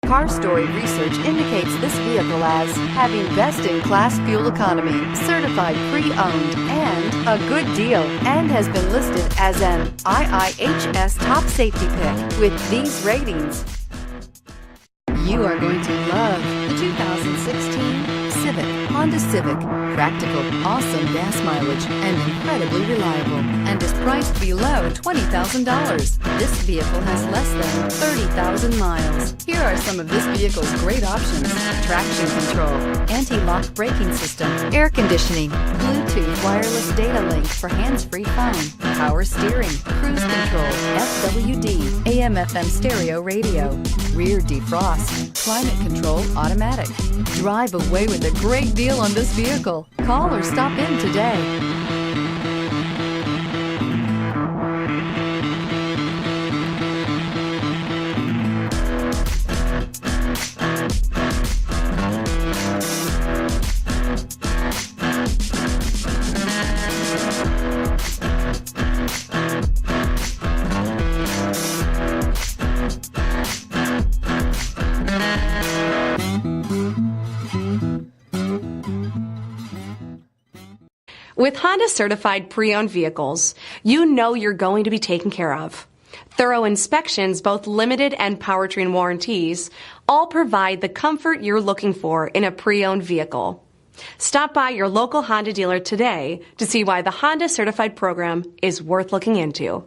Car Story research indicates this vehicle as having best-in-class fuel economy, certified pre-owned, and a good deal, and has been listed as an IIHS top safety pick. With these ratings, you are going to love the 2016 Honda Civic. Practical, awesome gas mileage, and incredibly reliable, and is priced below $20,000. This vehicle has less than 30,000 miles. Here are some of this vehicle's great options: traction control, anti-lock braking system, air conditioning, Bluetooth wireless data link for hands-free phone, power steering, cruise control, FWD, AM/FM stereo radio, rear defrost, climate control automatic. Drive away with a great deal on this vehicle. Call or stop in today. With Honda certified pre-owned vehicles, you know you're going to be taken care of. Thorough inspections, both limited and powertrain warranties, all provide the comfort you're looking for in a pre-owned vehicle. Stop by your local Honda dealer today to see why the Honda certified program is worth looking into.